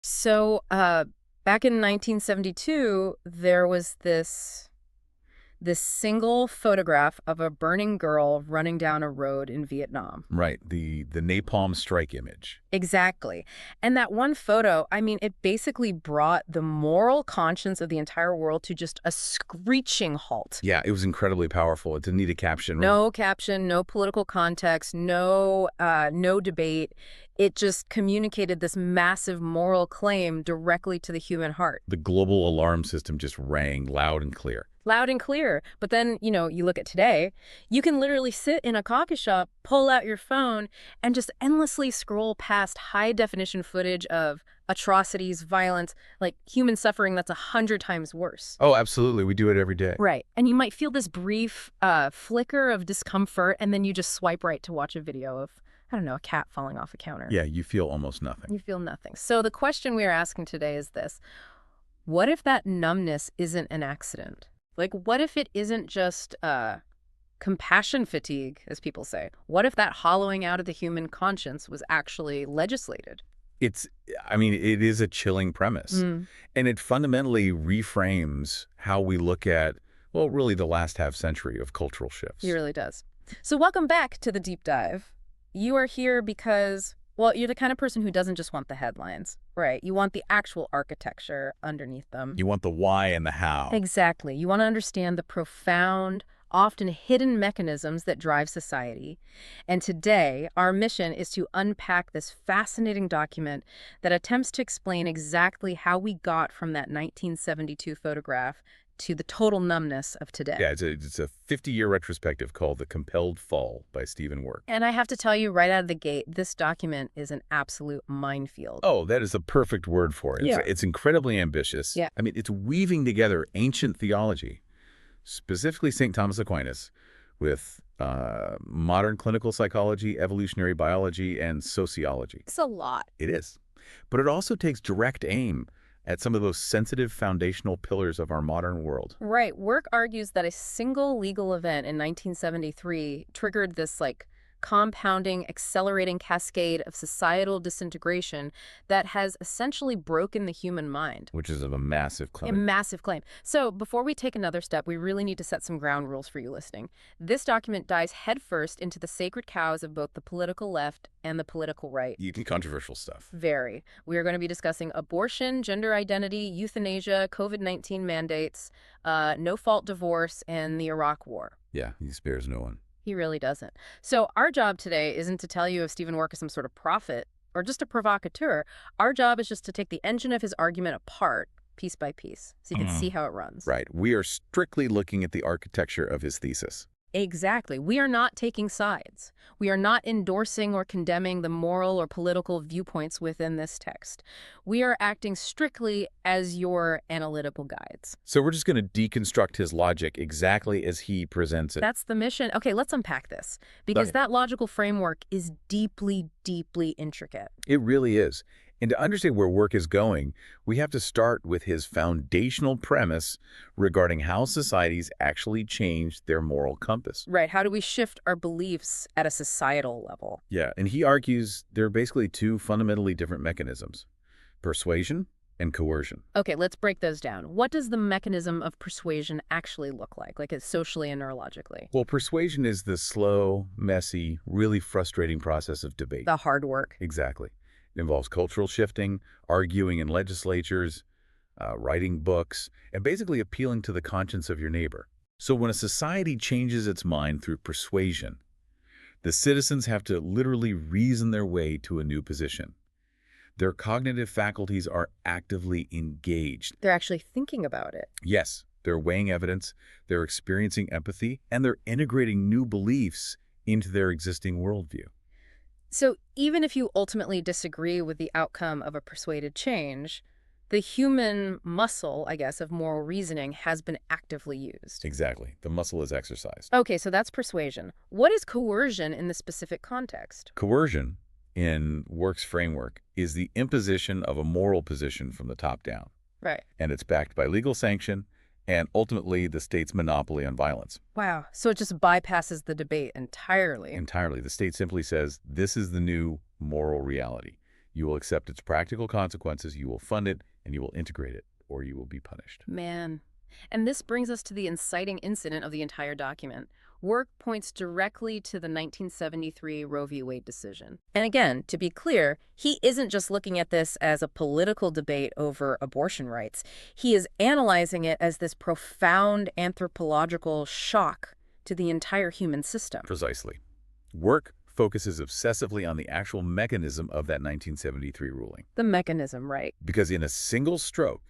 So, back in 1972, there was this single photograph of a burning girl running down a road in Vietnam. Right, the napalm strike image. Exactly. And that one photo, I mean, it basically brought the moral conscience of the entire world to just a screeching halt. Yeah, it was incredibly powerful. It didn't need a caption. No caption, no political context, no debate. It just communicated this massive moral claim directly to the human heart. The global alarm system just rang loud and clear. Loud and clear. But then, you look at today, you can literally sit in a coffee shop, pull out your phone, and just endlessly scroll past high-definition footage of atrocities, violence, like human suffering that's 100 times worse. Oh, absolutely. We do it every day. Right. And you might feel this brief flicker of discomfort, and then you just swipe right to watch a video of, I don't know, a cat falling off a counter. Yeah, you feel almost nothing. You feel nothing. So the question we are asking today is this. What if that numbness isn't an accident? Like, what if it isn't just compassion fatigue, as people say? What if that hollowing out of the human conscience was actually legislated? It is a chilling premise. Mm. And it fundamentally reframes how we look at, well, really the last half century of cultural shifts. It really does. So welcome back to the deep dive. You are here because, well, you're the kind of person who doesn't just want the headlines, right? You want the actual architecture underneath them. You want the why and the how. Exactly. You want to understand the profound, often hidden mechanisms that drive society. And today, our mission is to unpack this fascinating document that attempts to explain exactly how we got from that 1972 photograph to the total numbness of today. Yeah, it's a 50-year retrospective called The Compelled Fall by stevenwork. And I have to tell you right out of the gate, this document is an absolute minefield. Oh, that is the perfect word for it. Yeah. It's incredibly ambitious. Yeah. I mean, it's weaving together ancient theology, specifically St. Thomas Aquinas, with modern clinical psychology, evolutionary biology, and sociology. It's a lot. It is. But it also takes direct aim at some of those sensitive foundational pillars of our modern world. Right. Work argues that a single legal event in 1973 triggered this, compounding, accelerating cascade of societal disintegration that has essentially broken the human mind. Which is of a massive A claim. massive claim. So before we take another step, we really need to set some ground rules for you listening. This document dives headfirst into the sacred cows of both the political left and the political right. Even controversial stuff. Very. We are going to be discussing abortion, gender identity, euthanasia, COVID-19 mandates, no-fault divorce, and the Iraq War. Yeah, he spares no one. He really doesn't. So our job today isn't to tell you if stevenwork is some sort of prophet or just a provocateur. Our job is just to take the engine of his argument apart, piece by piece, so you can see how it runs. Right. We are strictly looking at the architecture of his thesis. Exactly. We are not taking sides. We are not endorsing or condemning the moral or political viewpoints within this text. We are acting strictly as your analytical guides. So we're just going to deconstruct his logic exactly as he presents it. That's the mission. Okay, let's unpack this, because Okay. that logical framework is deeply, deeply intricate. It really is. And to understand where work is going, we have to start with his foundational premise regarding how societies actually change their moral compass. Right. How do we shift our beliefs at a societal level? Yeah, and he argues there are basically two fundamentally different mechanisms, persuasion and coercion. Okay, let's break those down. What does the mechanism of persuasion actually look like it's socially and neurologically? Well, persuasion is the slow, messy, really frustrating process of debate. The hard work. Exactly. It involves cultural shifting, arguing in legislatures, writing books, and basically appealing to the conscience of your neighbor. So when a society changes its mind through persuasion, the citizens have to literally reason their way to a new position. Their cognitive faculties are actively engaged. They're actually thinking about it. Yes, they're weighing evidence, they're experiencing empathy, and they're integrating new beliefs into their existing worldview. So even if you ultimately disagree with the outcome of a persuaded change, the human muscle, I guess, of moral reasoning has been actively used. Exactly. The muscle is exercised. Okay, so that's persuasion. What is coercion in this specific context? Coercion, in Work's framework, is the imposition of a moral position from the top down. Right. And it's backed by legal sanction and ultimately the state's monopoly on violence. Wow. So it just bypasses the debate entirely. Entirely. The state simply says, this is the new moral reality. You will accept its practical consequences, you will fund it, and you will integrate it, or you will be punished. Man. And this brings us to the inciting incident of the entire document. Work points directly to the 1973 Roe v. Wade decision. And again, to be clear, he isn't just looking at this as a political debate over abortion rights. He is analyzing it as this profound anthropological shock to the entire human system. Precisely. Work focuses obsessively on the actual mechanism of that 1973 ruling. The mechanism, right? Because in a single stroke,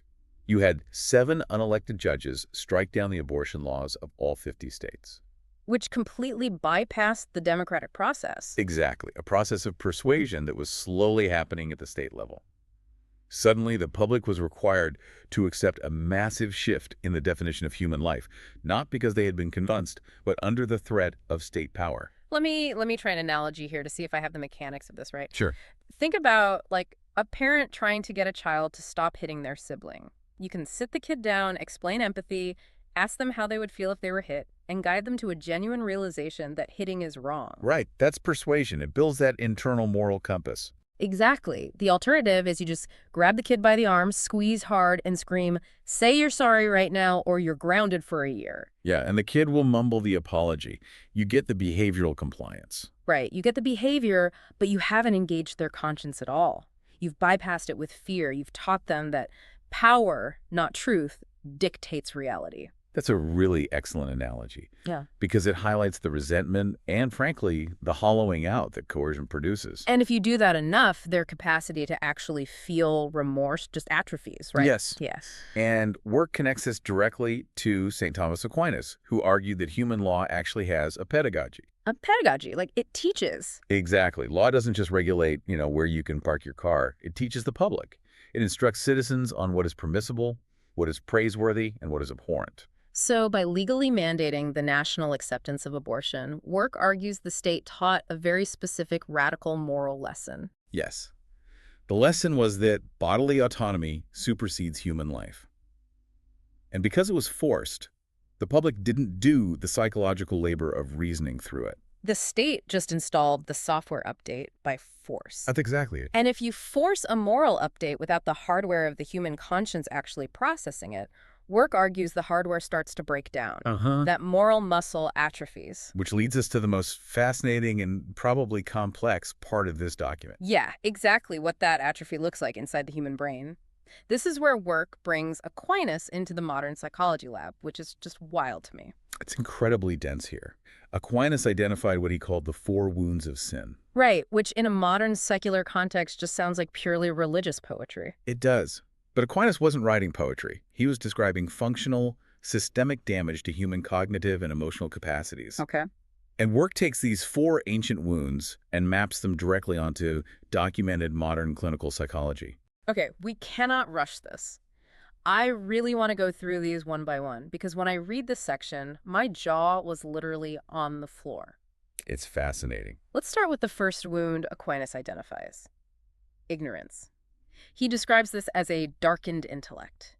you had 7 unelected judges strike down the abortion laws of all 50 states. Which completely bypassed the democratic process. Exactly, a process of persuasion that was slowly happening at the state level. Suddenly, the public was required to accept a massive shift in the definition of human life, not because they had been convinced, but under the threat of state power. Let me try an analogy here to see if I have the mechanics of this right. Sure. Think about, like, a parent trying to get a child to stop hitting their sibling. You can sit the kid down, explain empathy, ask them how they would feel if they were hit, and guide them to a genuine realization that hitting is wrong. Right, that's persuasion. It builds that internal moral compass. Exactly. The alternative is you just grab the kid by the arm, squeeze hard, and scream, "Say you're sorry right now, or you're grounded for a year." Yeah, and the kid will mumble the apology. You get the behavioral compliance. Right. You get the behavior, but you haven't engaged their conscience at all. You've bypassed it with fear. You've taught them that power, not truth, dictates reality. That's a really excellent analogy. Yeah. Because it highlights the resentment and, frankly, the hollowing out that coercion produces. And if you do that enough, their capacity to actually feel remorse just atrophies, right? Yes. Yes. And work connects this directly to St. Thomas Aquinas, who argued that human law actually has a pedagogy. A pedagogy, like it teaches. Exactly. Law doesn't just regulate, where you can park your car. It teaches the public. It instructs citizens on what is permissible, what is praiseworthy, and what is abhorrent. So by legally mandating the national acceptance of abortion, Work argues the state taught a very specific radical moral lesson. Yes. The lesson was that bodily autonomy supersedes human life. And because it was forced, the public didn't do the psychological labor of reasoning through it. The state just installed the software update by force. That's exactly it. And if you force a moral update without the hardware of the human conscience actually processing it, Work argues the hardware starts to break down. That moral muscle atrophies. Which leads us to the most fascinating and probably complex part of this document. Yeah, exactly what that atrophy looks like inside the human brain. This is where Work brings Aquinas into the modern psychology lab, which is just wild to me. It's incredibly dense here. Aquinas identified what he called the 4 wounds of sin. Right, which in a modern secular context just sounds like purely religious poetry. It does. But Aquinas wasn't writing poetry. He was describing functional, systemic damage to human cognitive and emotional capacities. Okay. And Work takes these 4 ancient wounds and maps them directly onto documented modern clinical psychology. Okay, we cannot rush this. I really want to go through these one by one, because when I read this section, my jaw was literally on the floor. It's fascinating. Let's start with the first wound Aquinas identifies: ignorance. He describes this as a darkened intellect.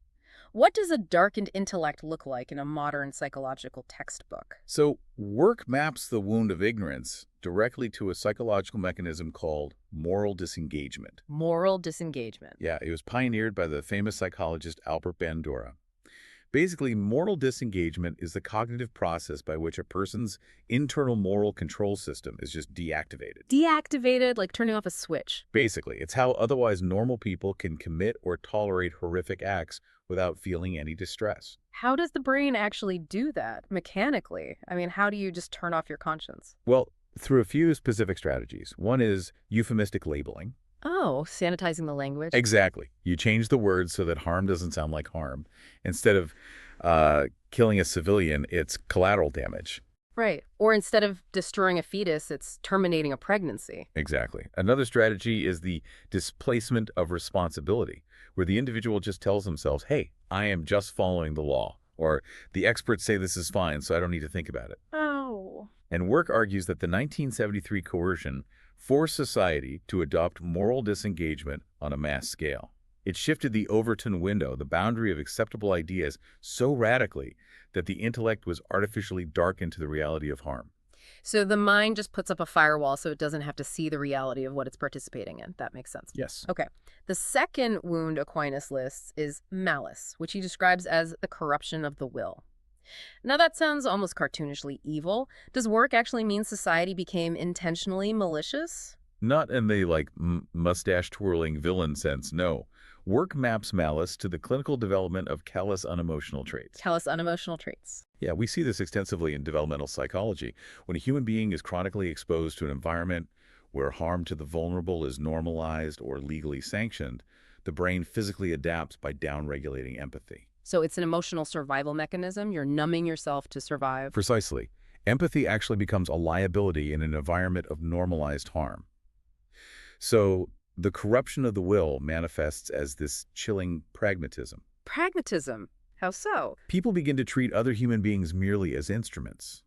What does a darkened intellect look like in a modern psychological textbook? So Work maps the wound of ignorance directly to a psychological mechanism called moral disengagement. Moral disengagement. Yeah, it was pioneered by the famous psychologist Albert Bandura. Basically, moral disengagement is the cognitive process by which a person's internal moral control system is just deactivated. Deactivated, like turning off a switch. Basically, it's how otherwise normal people can commit or tolerate horrific acts without feeling any distress. How does the brain actually do that mechanically? I mean, how do you just turn off your conscience? Well, through a few specific strategies. One is euphemistic labeling. Oh, sanitizing the language. Exactly. You change the words so that harm doesn't sound like harm. Instead of killing a civilian, it's collateral damage. Right. Or instead of destroying a fetus, it's terminating a pregnancy. Exactly. Another strategy is the displacement of responsibility, where the individual just tells themselves, hey, I am just following the law, or the experts say this is fine, so I don't need to think about it. Oh. And Work argues that the 1973 coercion forced society to adopt moral disengagement on a mass scale. It shifted the Overton window, the boundary of acceptable ideas, so radically that the intellect was artificially darkened to the reality of harm. So the mind just puts up a firewall so it doesn't have to see the reality of what it's participating in. That makes sense. Yes. Okay. The second wound Aquinas lists is malice, which he describes as the corruption of the will. Now that sounds almost cartoonishly evil. Does work actually mean society became intentionally malicious? Not in the, like, mustache-twirling villain sense, no. Work maps malice to the clinical development of callous unemotional traits. Callous unemotional traits. Yeah, we see this extensively in developmental psychology. When a human being is chronically exposed to an environment where harm to the vulnerable is normalized or legally sanctioned, the brain physically adapts by downregulating empathy. So it's an emotional survival mechanism. You're numbing yourself to survive. Precisely. Empathy actually becomes a liability in an environment of normalized harm. So the corruption of the will manifests as this chilling pragmatism. Pragmatism. How so? People begin to treat other human beings merely as instruments,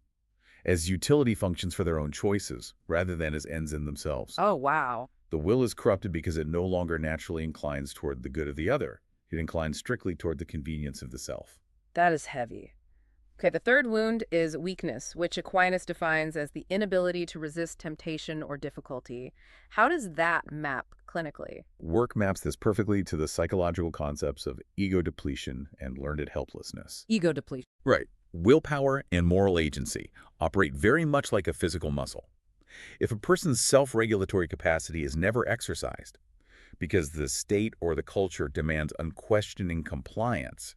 as utility functions for their own choices, rather than as ends in themselves. Oh, wow. The will is corrupted because it no longer naturally inclines toward the good of the other. It inclines strictly toward the convenience of the self. That is heavy. Okay, the third wound is weakness, which Aquinas defines as the inability to resist temptation or difficulty. How does that map clinically? Work maps this perfectly to the psychological concepts of ego depletion and learned helplessness. Ego depletion. Right. Willpower and moral agency operate very much like a physical muscle. If a person's self-regulatory capacity is never exercised, because the state or the culture demands unquestioning compliance,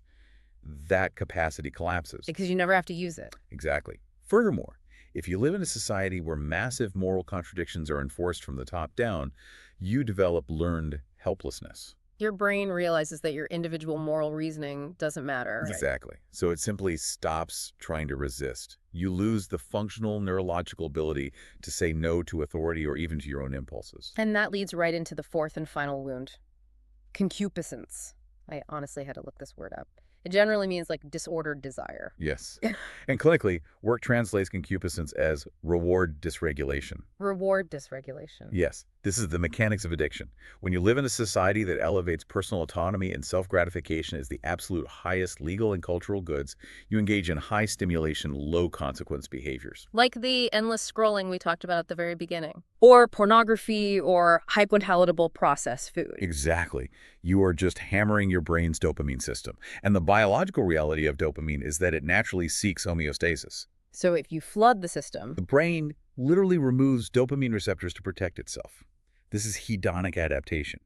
that capacity collapses. Because you never have to use it. Exactly. Furthermore, if you live in a society where massive moral contradictions are enforced from the top down, you develop learned helplessness. Your brain realizes that your individual moral reasoning doesn't matter. Exactly. So it simply stops trying to resist. You lose the functional neurological ability to say no to authority or even to your own impulses. And that leads right into the fourth and final wound. Concupiscence. I honestly had to look this word up. It generally means like disordered desire. Yes. And clinically, work translates concupiscence as reward dysregulation. Reward dysregulation. Yes. This is the mechanics of addiction. When you live in a society that elevates personal autonomy and self-gratification as the absolute highest legal and cultural goods, you engage in high-stimulation, low-consequence behaviors. Like the endless scrolling we talked about at the very beginning. Or pornography or hypopalatable processed food. Exactly. You are just hammering your brain's dopamine system. And the biological reality of dopamine is that it naturally seeks homeostasis. So if you flood the system, The brain literally removes dopamine receptors to protect itself. This is hedonic adaptation.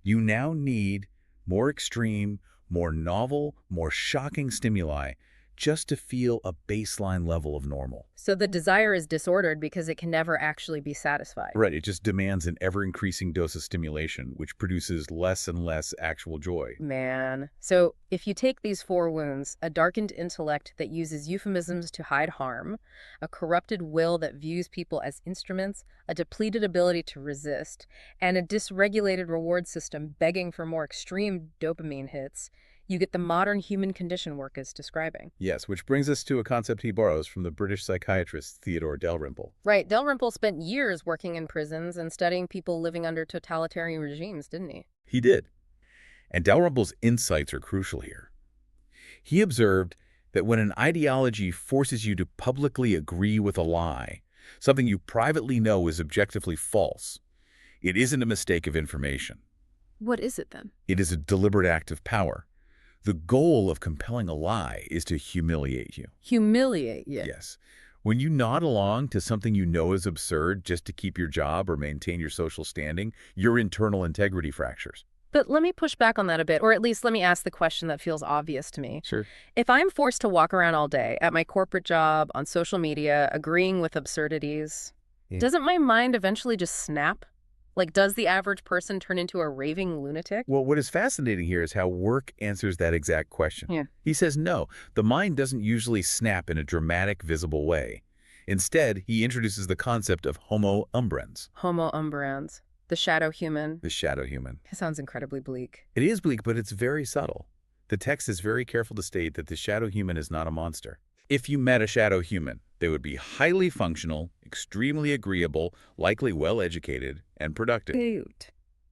You now need more extreme, more novel, more shocking stimuli just to feel a baseline level of normal. so the desire is disordered because it can never actually be satisfied. Right, it just demands an ever-increasing dose of stimulation, which produces less and less actual joy. Man. So if you take these four wounds, a darkened intellect that uses euphemisms to hide harm, a corrupted will that views people as instruments, a depleted ability to resist, and a dysregulated reward system begging for more extreme dopamine hits, you get the modern human condition work is describing. Yes, which brings us to a concept he borrows from the British psychiatrist Theodore Dalrymple. Right. Dalrymple spent years working in prisons and studying people living under totalitarian regimes, didn't he? He did. And Dalrymple's insights are crucial here. He observed that when an ideology forces you to publicly agree with a lie, something you privately know is objectively false, it isn't a mistake of information. What is it then? It is a deliberate act of power. The goal of compelling a lie is to humiliate you. Humiliate you. Yes. When you nod along to something you know is absurd just to keep your job or maintain your social standing, your internal integrity fractures. But let me push back on that a bit, or at least let me ask the question that feels obvious to me. Sure. If I'm forced to walk around all day at my corporate job, on social media, agreeing with absurdities, doesn't my mind eventually just snap? Like, does the average person turn into a raving lunatic? Well, what is fascinating here is how work answers that exact question. Yeah. He says no, the mind doesn't usually snap in a dramatic, visible way. Instead, he introduces the concept of homo umbrans, Homo umbrans, the shadow human. the shadow human. It sounds incredibly bleak. It is bleak, but it's very subtle. The text is very careful to state that the shadow human is not a monster. If you met a shadow human, they would be highly functional, extremely agreeable, likely well-educated, and productive. Cute.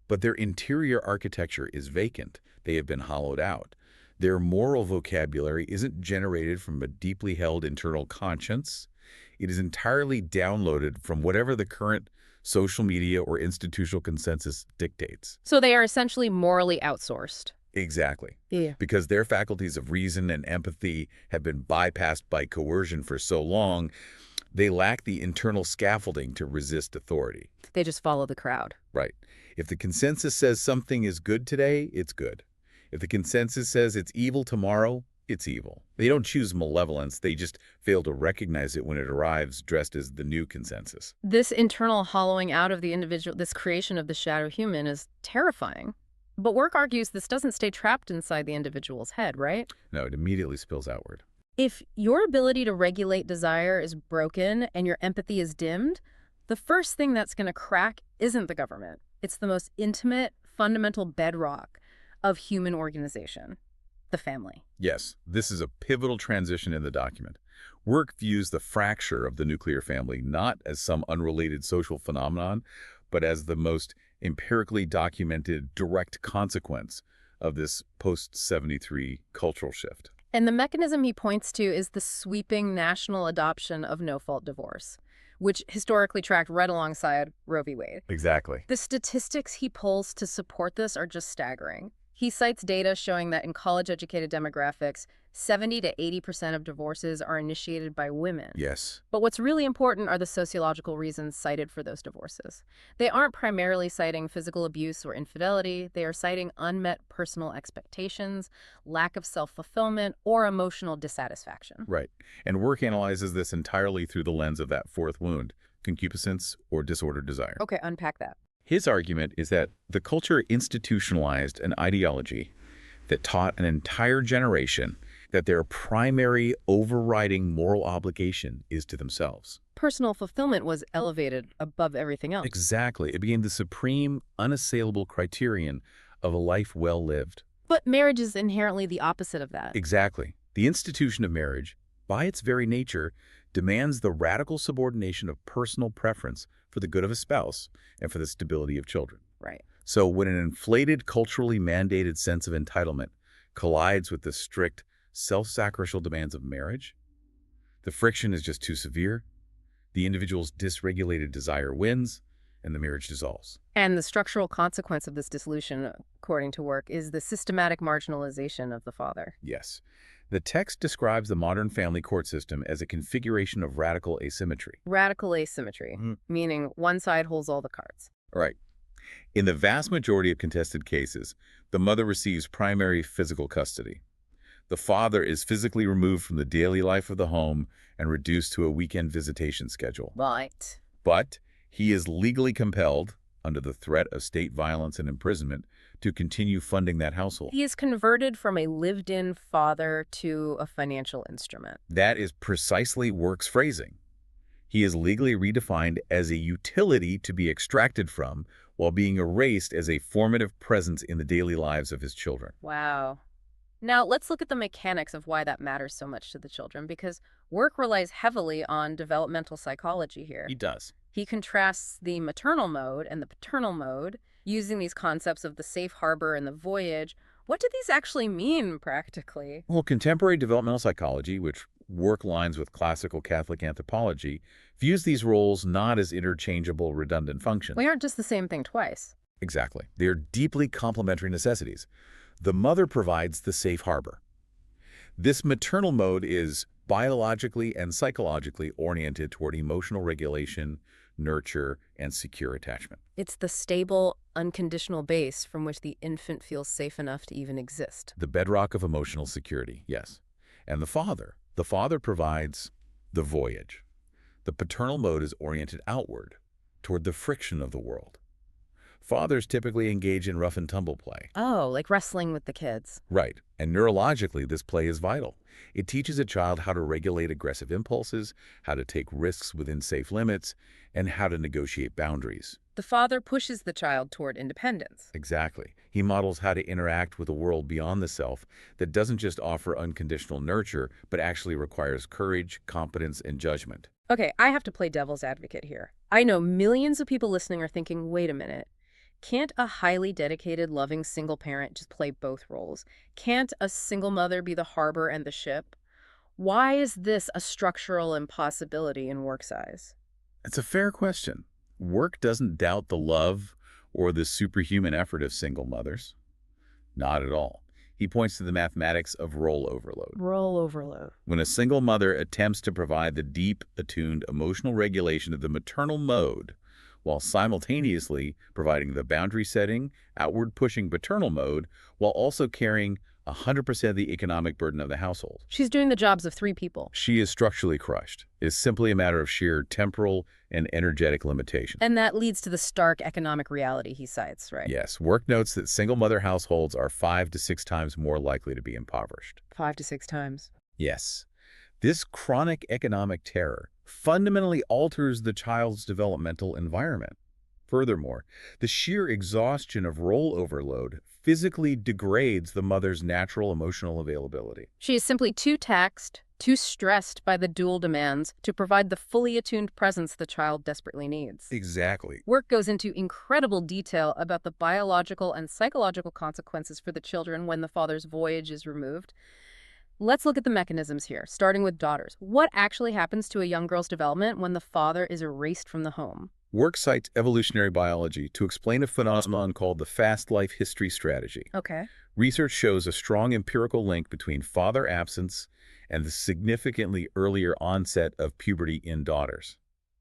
But their interior architecture is vacant. They have been hollowed out. Their moral vocabulary isn't generated from a deeply held internal conscience. It is entirely downloaded from whatever the current social media or institutional consensus dictates. So they are essentially morally outsourced. Exactly. Yeah. Because their faculties of reason and empathy have been bypassed by coercion for so long, they lack the internal scaffolding to resist authority. They just follow the crowd. Right. If the consensus says something is good today, it's good. If the consensus says it's evil tomorrow, it's evil. They don't choose malevolence, they just fail to recognize it when it arrives dressed as the new consensus. This internal hollowing out of the individual, this creation of the shadow human is terrifying. But work argues this doesn't stay trapped inside the individual's head, right? No, it immediately spills outward. If your ability to regulate desire is broken and your empathy is dimmed, the first thing that's going to crack isn't the government. It's the most intimate, fundamental bedrock of human organization, the family. Yes, this is a pivotal transition in the document. Work views the fracture of the nuclear family not as some unrelated social phenomenon, but as the most empirically documented direct consequence of this post-73 cultural shift. And the mechanism he points to is the sweeping national adoption of no-fault divorce, which historically tracked right alongside Roe v. Wade. Exactly. The statistics he pulls to support this are just staggering. He cites data showing that in college-educated demographics, 70 to 80% of divorces are initiated by women. Yes. But what's really important are the sociological reasons cited for those divorces. They aren't primarily citing physical abuse or infidelity. They are citing unmet personal expectations, lack of self-fulfillment, or emotional dissatisfaction. Right. And Work analyzes this entirely through the lens of that fourth wound, concupiscence or disordered desire. Okay, unpack that. His argument is that the culture institutionalized an ideology that taught an entire generation that their primary overriding moral obligation is to themselves. Personal fulfillment was elevated above everything else. Exactly. It became the supreme, unassailable criterion of a life well lived. But marriage is inherently the opposite of that. Exactly. The institution of marriage, by its very nature, demands the radical subordination of personal preference for the good of a spouse and for the stability of children. Right. So when an inflated, culturally mandated sense of entitlement collides with the strict, self-sacrificial demands of marriage, the friction is just too severe, the individual's dysregulated desire wins, and the marriage dissolves. And the structural consequence of this dissolution, according to Work, is the systematic marginalization of the father. Yes. The text describes the modern family court system as a configuration of radical asymmetry. Radical asymmetry, meaning one side holds all the cards. Right. In the vast majority of contested cases, the mother receives primary physical custody. The father is physically removed from the daily life of the home and reduced to a weekend visitation schedule. Right. But he is legally compelled, under the threat of state violence and imprisonment, to continue funding that household. He is converted from a lived-in father to a financial instrument. That is precisely Work's phrasing. He is legally redefined as a utility to be extracted from while being erased as a formative presence in the daily lives of his children. Wow. Now, let's look at the mechanics of why that matters so much to the children, because Work relies heavily on developmental psychology here. He does. He contrasts the maternal mode and the paternal mode, using these concepts of the safe harbor and the voyage. What do these actually mean, practically? Well, contemporary developmental psychology, which Work lines with classical Catholic anthropology, views these roles not as interchangeable, redundant functions. We aren't just the same thing twice. Exactly. They are deeply complementary necessities. The mother provides the safe harbor. This maternal mode is biologically and psychologically oriented toward emotional regulation, nurture, and secure attachment. It's the stable, unconditional base from which the infant feels safe enough to even exist. The bedrock of emotional security, yes. And the father provides the voyage. The paternal mode is oriented outward, toward the friction of the world. Fathers typically engage in rough and tumble play. Oh, like wrestling with the kids. Right. And neurologically, this play is vital. It teaches a child how to regulate aggressive impulses, how to take risks within safe limits, and how to negotiate boundaries. The father pushes the child toward independence. Exactly. He models how to interact with a world beyond the self that doesn't just offer unconditional nurture, but actually requires courage, competence, and judgment. Okay, I have to play devil's advocate here. I know millions of people listening are thinking, wait a minute. Can't a highly dedicated, loving single parent just play both roles? Can't a single mother be the harbor and the ship? Why is this a structural impossibility in work size? It's a fair question. Work doesn't doubt the love or the superhuman effort of single mothers. Not at all. He points to the mathematics of role overload. Role overload. When a single mother attempts to provide the deep, attuned emotional regulation of the maternal mode, while simultaneously providing the boundary-setting, outward-pushing paternal mode, while also carrying 100% of the economic burden of the household. She's doing the jobs of 3 people. She is structurally crushed. It is simply a matter of sheer temporal and energetic limitation. And that leads to the stark economic reality he cites, right? Yes, work notes that single-mother households are 5 to 6 times more likely to be impoverished. 5 to 6 times. Yes. This chronic economic terror fundamentally alters the child's developmental environment. Furthermore, the sheer exhaustion of role overload physically degrades the mother's natural emotional availability. She is simply too taxed, too stressed by the dual demands to provide the fully attuned presence the child desperately needs. Exactly. Work goes into incredible detail about the biological and psychological consequences for the children when the father's voyage is removed. Let's look at the mechanisms here, starting with daughters. What actually happens to a young girl's development when the father is erased from the home? Work cites evolutionary biology to explain a phenomenon called the fast life history strategy. Okay. Research shows a strong empirical link between father absence and the significantly earlier onset of puberty in daughters.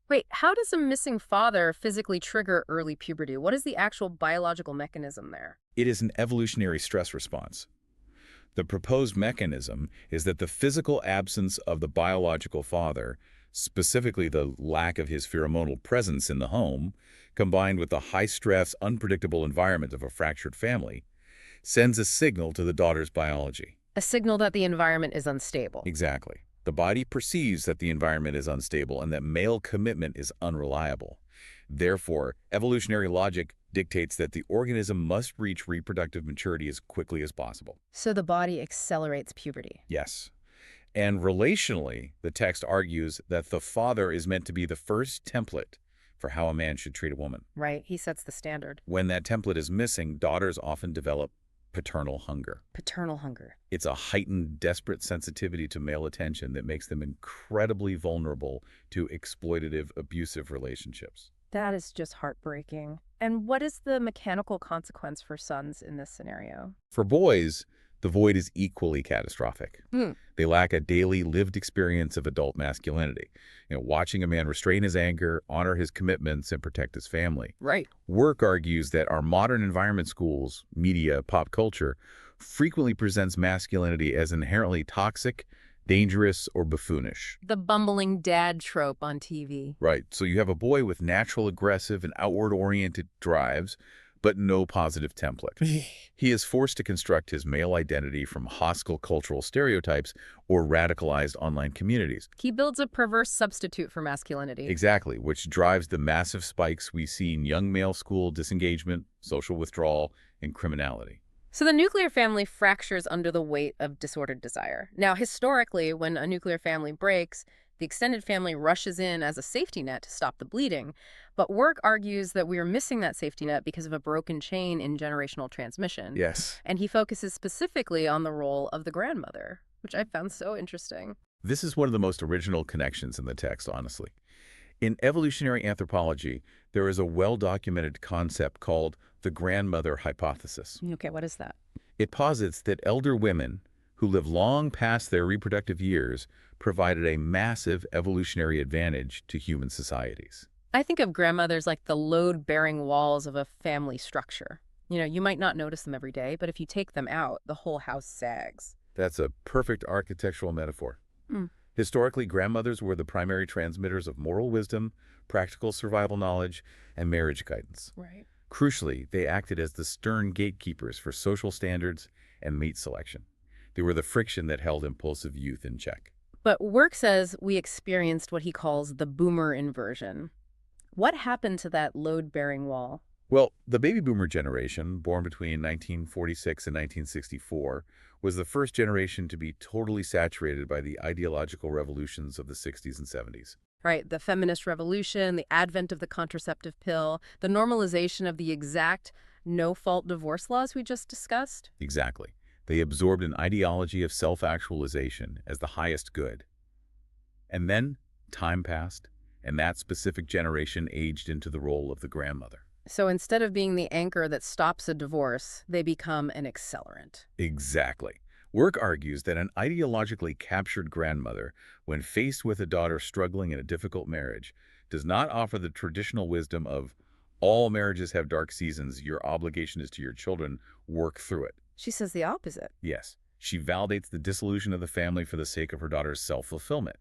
Wait, how does a missing father physically trigger early puberty? What is the actual biological mechanism there? It is an evolutionary stress response. The proposed mechanism is that the physical absence of the biological father, specifically the lack of his pheromonal presence in the home, combined with the high-stress, unpredictable environment of a fractured family, sends a signal to the daughter's biology. A signal that the environment is unstable. Exactly. The body perceives that the environment is unstable and that male commitment is unreliable. Therefore, evolutionary logic dictates that the organism must reach reproductive maturity as quickly as possible. So the body accelerates puberty. Yes. And relationally, the text argues that the father is meant to be the first template for how a man should treat a woman. Right, he sets the standard. When that template is missing, daughters often develop paternal hunger. Paternal hunger. It's a heightened, desperate sensitivity to male attention that makes them incredibly vulnerable to exploitative, abusive relationships. That is just heartbreaking. And what is the mechanical consequence for sons in this scenario? For boys, the void is equally catastrophic. They lack a daily lived experience of adult masculinity. Watching a man restrain his anger, honor his commitments, and protect his family. Right. Work argues that our modern environment schools, media, pop culture, frequently presents masculinity as inherently toxic, dangerous, or buffoonish. The bumbling dad trope on TV. Right. So you have a boy with natural aggressive and outward-oriented drives, but no positive template. He is forced to construct his male identity from hostile cultural stereotypes or radicalized online communities. He builds a perverse substitute for masculinity. Exactly, which drives the massive spikes we see in young male school disengagement, social withdrawal, and criminality. So the nuclear family fractures under the weight of disordered desire. Now, historically, when a nuclear family breaks, the extended family rushes in as a safety net to stop the bleeding. But Work argues that we are missing that safety net because of a broken chain in generational transmission. Yes. And he focuses specifically on the role of the grandmother, which I found so interesting. This is one of the most original connections in the text, honestly. In evolutionary anthropology, there is a well-documented concept called the grandmother hypothesis. Okay, what is that? It posits that elder women who live long past their reproductive years provided a massive evolutionary advantage to human societies. I think of grandmothers like the load-bearing walls of a family structure. You might not notice them every day, but if you take them out, the whole house sags. That's a perfect architectural metaphor. Historically, grandmothers were the primary transmitters of moral wisdom, practical survival knowledge, and marriage guidance. Right. Crucially, they acted as the stern gatekeepers for social standards and mate selection. They were the friction that held impulsive youth in check. But Work says we experienced what he calls the boomer inversion. What happened to that load-bearing wall? Well, the baby boomer generation, born between 1946 and 1964, was the first generation to be totally saturated by the ideological revolutions of the 60s and 70s. Right, the feminist revolution, the advent of the contraceptive pill, the normalization of the exact no-fault divorce laws we just discussed. Exactly. They absorbed an ideology of self-actualization as the highest good. And then time passed, and that specific generation aged into the role of the grandmother. So instead of being the anchor that stops a divorce, they become an accelerant. Exactly. Work argues that an ideologically captured grandmother, when faced with a daughter struggling in a difficult marriage, does not offer the traditional wisdom of all marriages have dark seasons, your obligation is to your children, work through it. She says the opposite. Yes, she validates the dissolution of the family for the sake of her daughter's self-fulfillment.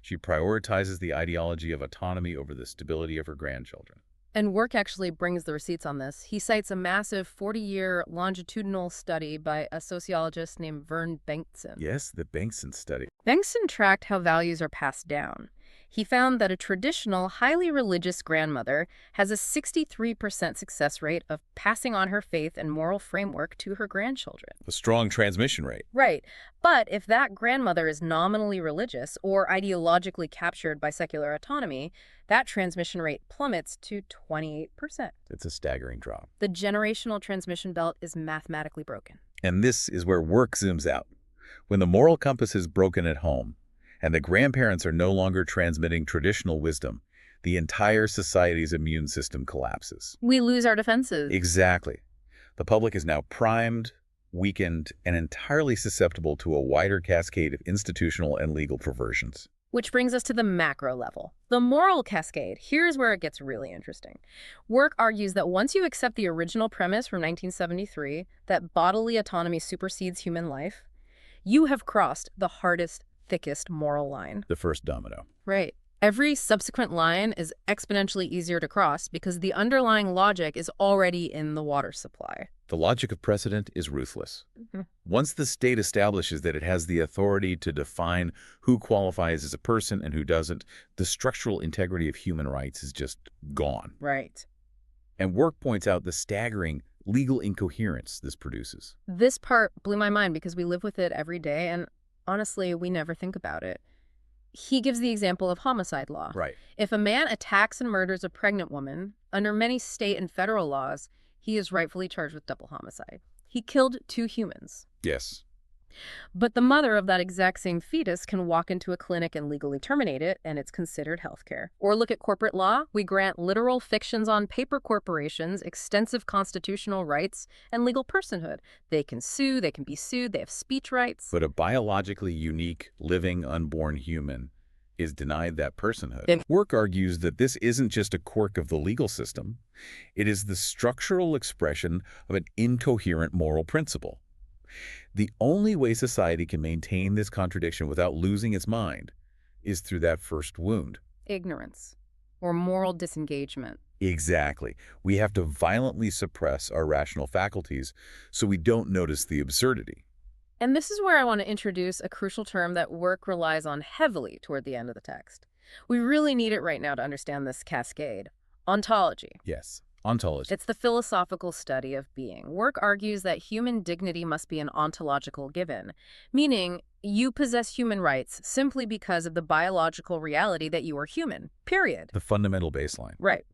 She prioritizes the ideology of autonomy over the stability of her grandchildren. And Work actually brings the receipts on this. He cites a massive 40-year longitudinal study by a sociologist named Vern Bengtson. Yes, the Bengtson study. Bengtson tracked how values are passed down. He found that a traditional, highly religious grandmother has a 63% success rate of passing on her faith and moral framework to her grandchildren. A strong transmission rate. Right. But if that grandmother is nominally religious or ideologically captured by secular autonomy, that transmission rate plummets to 28%. It's a staggering drop. The generational transmission belt is mathematically broken. And this is where Work zooms out. When the moral compass is broken at home, and the grandparents are no longer transmitting traditional wisdom, the entire society's immune system collapses. We lose our defenses. Exactly. The public is now primed, weakened, and entirely susceptible to a wider cascade of institutional and legal perversions. Which brings us to the macro level. The moral cascade. Here's where it gets really interesting. Work argues that once you accept the original premise from 1973, that bodily autonomy supersedes human life, you have crossed the hardest, thickest moral line. The first domino. Right. Every subsequent line is exponentially easier to cross because the underlying logic is already in the water supply. The logic of precedent is ruthless. Once the state establishes that it has the authority to define who qualifies as a person and who doesn't, the structural integrity of human rights is just gone. Right. And Work points out the staggering legal incoherence this produces. This part blew my mind because we live with it every day, and honestly, we never think about it. He gives the example of homicide law. Right. If a man attacks and murders a pregnant woman, under many state and federal laws, he is rightfully charged with double homicide. He killed 2 humans. Yes. But the mother of that exact same fetus can walk into a clinic and legally terminate it, and it's considered healthcare. Or look at corporate law. We grant literal fictions on paper corporations extensive constitutional rights and legal personhood. They can sue, they can be sued, they have speech rights. But a biologically unique, living, unborn human is denied that personhood. Work argues that this isn't just a quirk of the legal system. It is the structural expression of an incoherent moral principle. The only way society can maintain this contradiction without losing its mind is through that first wound. Ignorance or moral disengagement. Exactly. We have to violently suppress our rational faculties so we don't notice the absurdity. And this is where I want to introduce a crucial term that Work relies on heavily toward the end of the text. We really need it right now to understand this cascade. Ontology. Yes. Ontology. It's the philosophical study of being. Work argues that human dignity must be an ontological given, meaning you possess human rights simply because of the biological reality that you are human, period. The fundamental baseline. Right.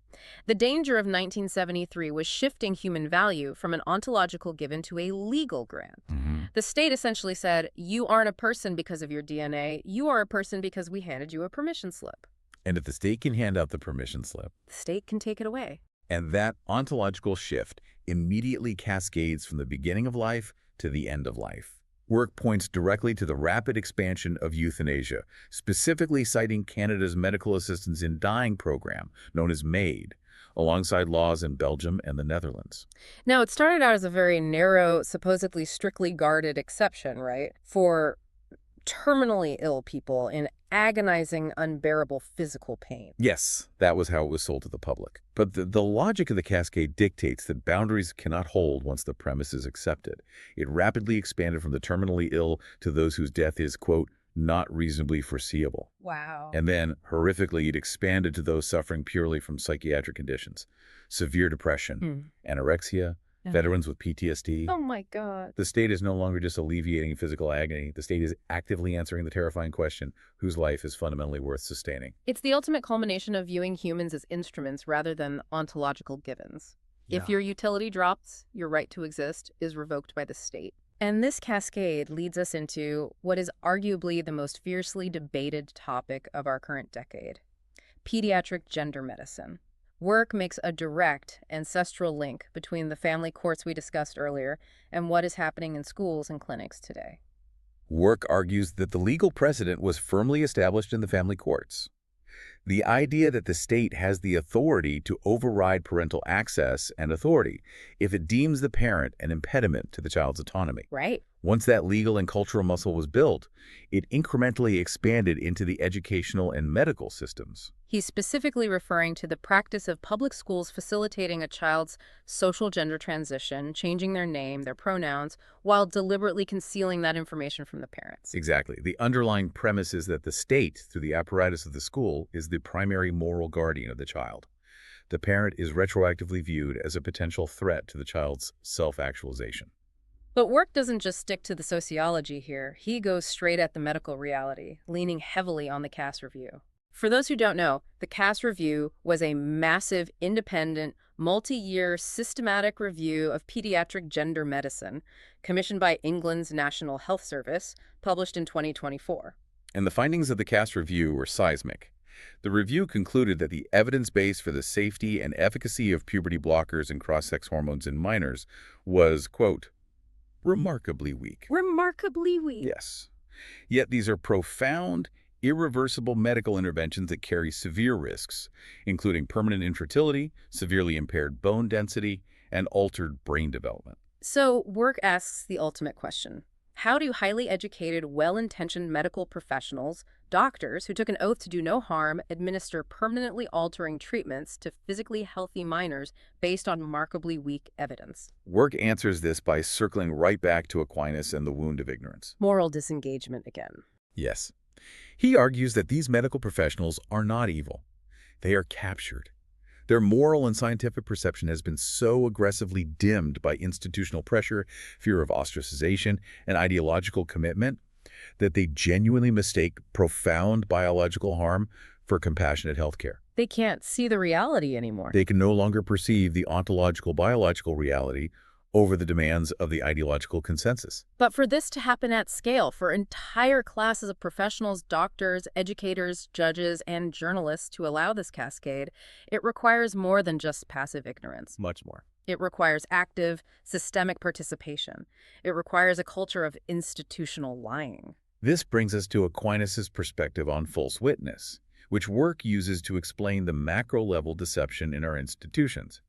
The danger of 1973 was shifting human value from an ontological given to a legal grant. The state essentially said, you aren't a person because of your DNA, you are a person because we handed you a permission slip. And if the state can hand out the permission slip, the state can take it away. And that ontological shift immediately cascades from the beginning of life to the end of life. Work points directly to the rapid expansion of euthanasia, specifically citing Canada's Medical Assistance in Dying program, known as MAID, alongside laws in Belgium and the Netherlands. Now, it started out as a very narrow, supposedly strictly guarded exception, right, for terminally ill people in agonizing, unbearable physical pain. Yes, that was how it was sold to the public. But the logic of the cascade dictates that boundaries cannot hold once the premise is accepted. It rapidly expanded from the terminally ill to those whose death is, quote, not reasonably foreseeable. Wow. And then, horrifically, it expanded to those suffering purely from psychiatric conditions, severe depression, anorexia, veterans with PTSD. Oh my God. The state is no longer just alleviating physical agony. The state is actively answering the terrifying question, whose life is fundamentally worth sustaining. It's the ultimate culmination of viewing humans as instruments rather than ontological givens. If your utility drops, your right to exist is revoked by the state. And this cascade leads us into what is arguably the most fiercely debated topic of our current decade: pediatric gender medicine. Work makes a direct ancestral link between the family courts we discussed earlier and what is happening in schools and clinics today. Work argues that the legal precedent was firmly established in the family courts. The idea that the state has the authority to override parental access and authority if it deems the parent an impediment to the child's autonomy. Right. Once that legal and cultural muscle was built, it incrementally expanded into the educational and medical systems. He's specifically referring to the practice of public schools facilitating a child's social gender transition, changing their name, their pronouns, while deliberately concealing that information from the parents. Exactly. The underlying premise is that the state, through the apparatus of the school, is the primary moral guardian of the child. The parent is retroactively viewed as a potential threat to the child's self-actualization. But Work doesn't just stick to the sociology here. He goes straight at the medical reality, leaning heavily on the Cass Review. For those who don't know, the Cass Review was a massive, independent, multi-year systematic review of pediatric gender medicine, commissioned by England's National Health Service, published in 2024. And the findings of the Cass Review were seismic. The review concluded that the evidence base for the safety and efficacy of puberty blockers and cross-sex hormones in minors was, quote, remarkably weak. Remarkably weak. Yes. Yet these are profound, irreversible medical interventions that carry severe risks, including permanent infertility, severely impaired bone density, and altered brain development. So Work asks the ultimate question. How do highly educated, well-intentioned medical professionals, doctors who took an oath to do no harm, administer permanently altering treatments to physically healthy minors based on remarkably weak evidence? Work answers this by circling right back to Aquinas and the wound of ignorance. Moral disengagement again. Yes. He argues that these medical professionals are not evil. They are captured. Their moral and scientific perception has been so aggressively dimmed by institutional pressure, fear of ostracization, and ideological commitment that they genuinely mistake profound biological harm for compassionate healthcare. They can't see the reality anymore. They can no longer perceive the ontological biological reality over the demands of the ideological consensus. But for this to happen at scale, for entire classes of professionals, doctors, educators, judges, and journalists to allow this cascade, it requires more than just passive ignorance. Much more. It requires active, systemic participation. It requires a culture of institutional lying. This brings us to Aquinas' perspective on false witness, which Work uses to explain the macro-level deception in our institutions.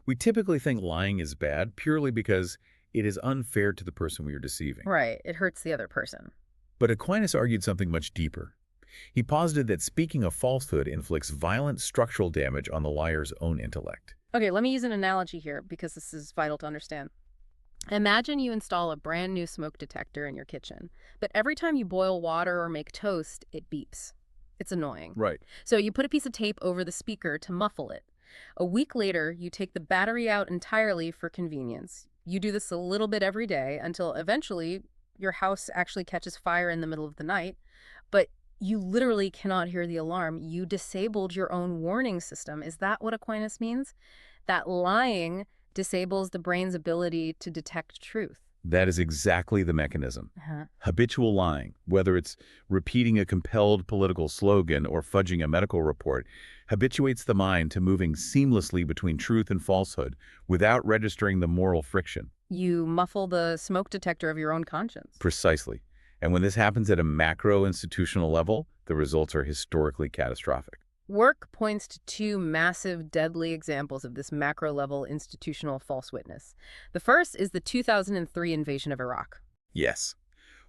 We typically think lying is bad purely because it is unfair to the person we are deceiving. Right, it hurts the other person. But Aquinas argued something much deeper. He posited that speaking a falsehood inflicts violent structural damage on the liar's own intellect. Okay, let me use an analogy here because this is vital to understand. Imagine you install a brand new smoke detector in your kitchen, but every time you boil water or make toast, it beeps. It's annoying. Right. So you put a piece of tape over the speaker to muffle it. A week later, you take the battery out entirely for convenience. You do this a little bit every day until eventually your house actually catches fire in the middle of the night, but you literally cannot hear the alarm. You disabled your own warning system. Is that what Aquinas means? That lying disables the brain's ability to detect truth. That is exactly the mechanism. Habitual lying, whether it's repeating a compelled political slogan or fudging a medical report, habituates the mind to moving seamlessly between truth and falsehood without registering the moral friction. You muffle the smoke detector of your own conscience. Precisely. And when this happens at a macro-institutional level, the results are historically catastrophic. Work points to two massive, deadly examples of this macro-level institutional false witness. The first is the 2003 invasion of Iraq. Yes.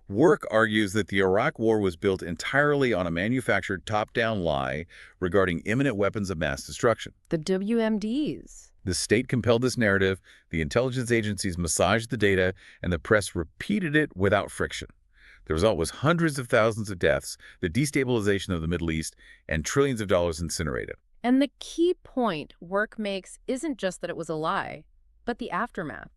Work argues that the Iraq War was built entirely on a manufactured top-down lie regarding imminent weapons of mass destruction. The WMDs. The state compelled this narrative, the intelligence agencies massaged the data, and the press repeated it without friction. The result was hundreds of thousands of deaths, the destabilization of the Middle East, and trillions of dollars incinerated. And the key point Work makes isn't just that it was a lie, but the aftermath.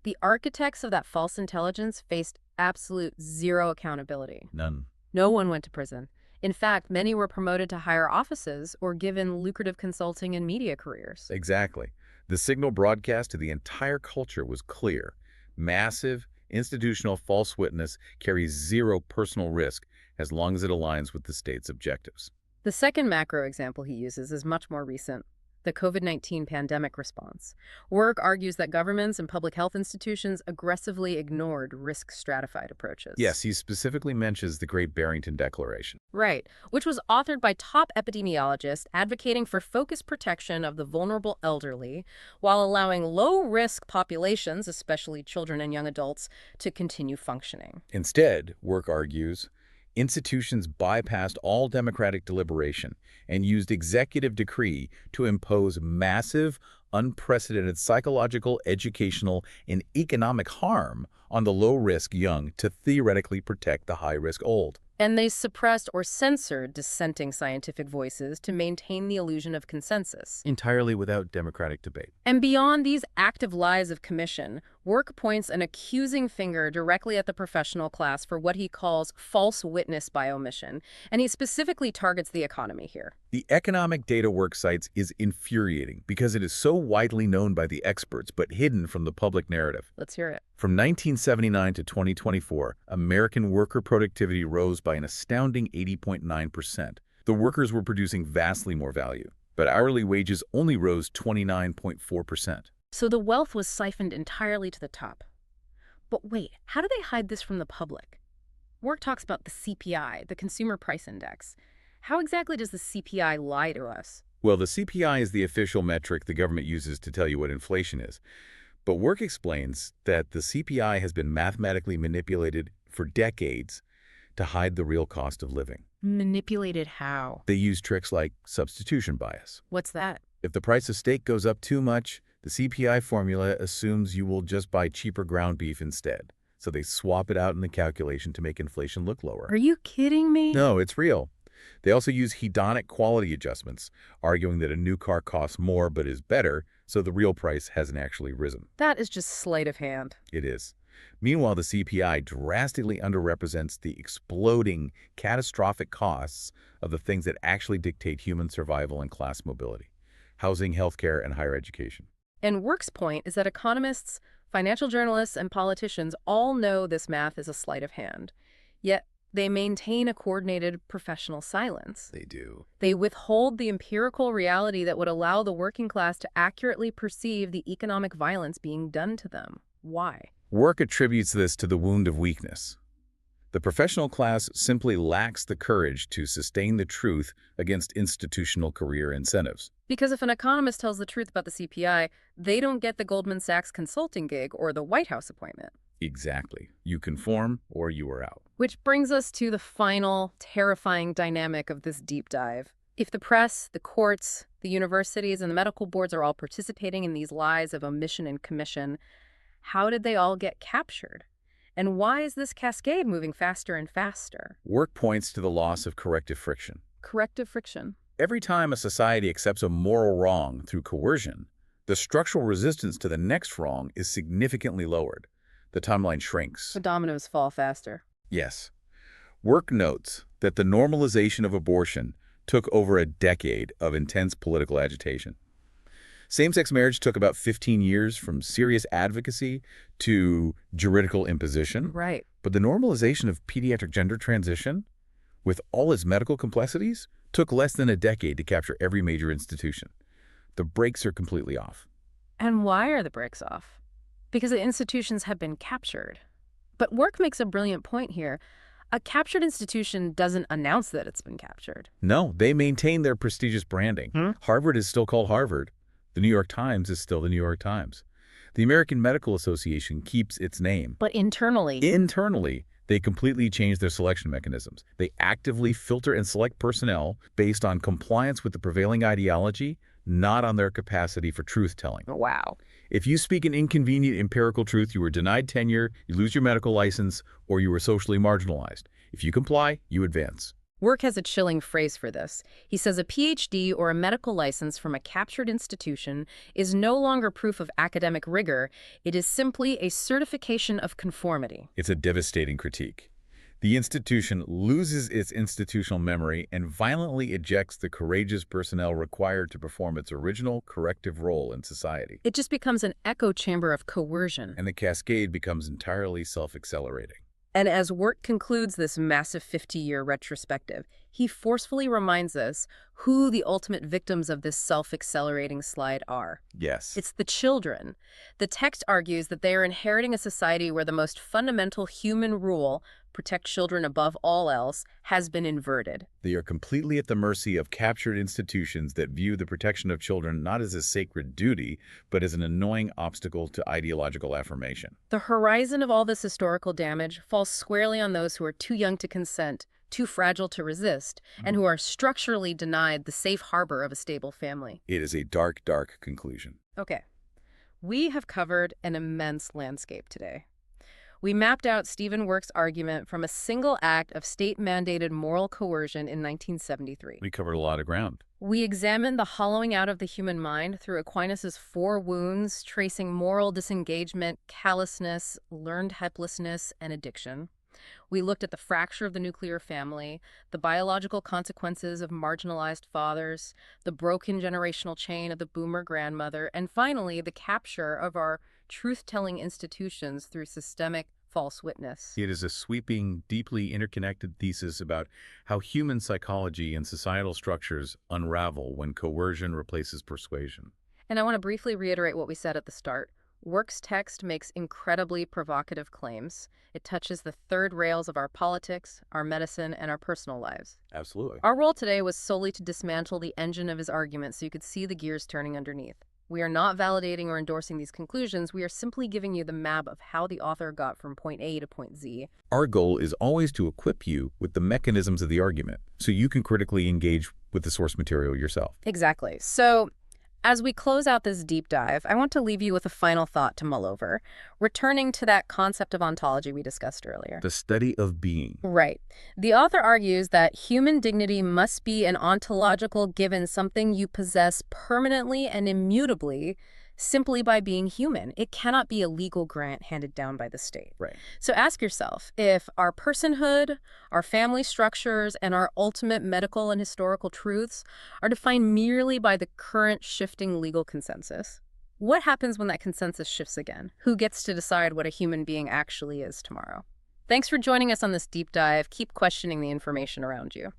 The architects of that false intelligence faced absolute zero accountability. None. No one went to prison. In fact, many were promoted to higher offices or given lucrative consulting and media careers. Exactly. The signal broadcast to the entire culture was clear, massive, institutional false witness carries zero personal risk as long as it aligns with the state's objectives. The second macro example he uses is much more recent: the COVID-19 pandemic response. Work argues that governments and public health institutions aggressively ignored risk-stratified approaches. Yes, he specifically mentions the Great Barrington Declaration. Right, which was authored by top epidemiologists advocating for focused protection of the vulnerable elderly while allowing low-risk populations, especially children and young adults, to continue functioning. Instead, Work argues, institutions bypassed all democratic deliberation and used executive decree to impose massive, unprecedented psychological, educational, and economic harm on the low-risk young to theoretically protect the high-risk old. And they suppressed or censored dissenting scientific voices to maintain the illusion of consensus. Entirely without democratic debate. And beyond these active lies of commission, Work points an accusing finger directly at the professional class for what he calls false witness by omission, and he specifically targets the economy here. The economic data Work cites is infuriating because it is so widely known by the experts but hidden from the public narrative. Let's hear it. From 1979 to 2024, American worker productivity rose by an astounding 80.9%. The workers were producing vastly more value, but hourly wages only rose 29.4%. So the wealth was siphoned entirely to the top. But wait, how do they hide this from the public? Work talks about the CPI, the Consumer Price Index. How exactly does the CPI lie to us? Well, the CPI is the official metric the government uses to tell you what inflation is. But Work explains that the CPI has been mathematically manipulated for decades to hide the real cost of living. Manipulated how? They use tricks like substitution bias. What's that? If the price of steak goes up too much, the CPI formula assumes you will just buy cheaper ground beef instead. So they swap it out in the calculation to make inflation look lower. Are you kidding me? No, it's real. They also use hedonic quality adjustments, arguing that a new car costs more but is better, so the real price hasn't actually risen. That is just sleight of hand. It is. Meanwhile, the CPI drastically underrepresents the exploding, catastrophic costs of the things that actually dictate human survival and class mobility: housing, healthcare, and higher education. And Work's point is that economists, financial journalists, and politicians all know this math is a sleight of hand. Yet they maintain a coordinated professional silence. They do. They withhold the empirical reality that would allow the working class to accurately perceive the economic violence being done to them. Why? Work attributes this to the wound of weakness. The professional class simply lacks the courage to sustain the truth against institutional career incentives. Because if an economist tells the truth about the CPI, they don't get the Goldman Sachs consulting gig or the White House appointment. Exactly. You conform or you are out. Which brings us to the final, terrifying dynamic of this deep dive. If the press, the courts, the universities, and the medical boards are all participating in these lies of omission and commission, how did they all get captured? And why is this cascade moving faster and faster? Work points to the loss of corrective friction. Corrective friction. Every time a society accepts a moral wrong through coercion, the structural resistance to the next wrong is significantly lowered. The timeline shrinks. The dominoes fall faster. Yes. Work notes that the normalization of abortion took over a decade of intense political agitation. Same-sex marriage took about 15 years from serious advocacy to juridical imposition. Right. But the normalization of pediatric gender transition, with all its medical complexities, took less than a decade to capture every major institution. The brakes are completely off. And why are the brakes off? Because the institutions have been captured. But Work makes a brilliant point here. A captured institution doesn't announce that it's been captured. No, they maintain their prestigious branding. Harvard is still called Harvard. The New York Times is still the New York Times. The American Medical Association keeps its name. But internally, they completely change their selection mechanisms. They actively filter and select personnel based on compliance with the prevailing ideology, not on their capacity for truth-telling. wow. If you speak an inconvenient empirical truth, you were denied tenure, you lose your medical license, or you were socially marginalized. If you comply, you advance. Work has a chilling phrase for this. He says a PhD or a medical license from a captured institution is no longer proof of academic rigor. It is simply a certification of conformity. It's a devastating critique. The institution loses its institutional memory and violently ejects the courageous personnel required to perform its original corrective role in society. It just becomes an echo chamber of coercion. And the cascade becomes entirely self-accelerating. And as Work concludes this massive 50-year retrospective, he forcefully reminds us who the ultimate victims of this self-accelerating slide are. Yes. It's the children. The text argues that they are inheriting a society where the most fundamental human rule, protect children above all else, has been inverted. They are completely at the mercy of captured institutions that view the protection of children not as a sacred duty, but as an annoying obstacle to ideological affirmation. The horizon of all this historical damage falls squarely on those who are too young to consent, too fragile to resist, and who are structurally denied the safe harbor of a stable family. It is a dark, dark conclusion. Okay, we have covered an immense landscape today. We mapped out Stevenwork's argument from a single act of state-mandated moral coercion in 1973. We covered a lot of ground. We examined the hollowing out of the human mind through Aquinas's 4 wounds, tracing moral disengagement, callousness, learned helplessness, and addiction. We looked at the fracture of the nuclear family, the biological consequences of marginalized fathers, the broken generational chain of the boomer grandmother, and finally, the capture of our truth-telling institutions through systemic false witness. It is a sweeping, deeply interconnected thesis about how human psychology and societal structures unravel when coercion replaces persuasion. And I want to briefly reiterate what we said at the start. Work's text makes incredibly provocative claims. It touches the third rails of our politics, our medicine, and our personal lives. Absolutely. Our role today was solely to dismantle the engine of his argument so you could see the gears turning underneath. We are not validating or endorsing these conclusions. We are simply giving you the map of how the author got from point A to point Z. Our goal is always to equip you with the mechanisms of the argument so you can critically engage with the source material yourself. Exactly. So, as we close out this deep dive, I want to leave you with a final thought to mull over, returning to that concept of ontology we discussed earlier. The study of being. Right. The author argues that human dignity must be an ontological given, something you possess permanently and immutably simply by being human. It cannot be a legal grant handed down by the state. Right. So ask yourself, if our personhood, our family structures, and our ultimate medical and historical truths are defined merely by the current shifting legal consensus, what happens when that consensus shifts again? Who gets to decide what a human being actually is tomorrow? Thanks for joining us on this deep dive. Keep questioning the information around you.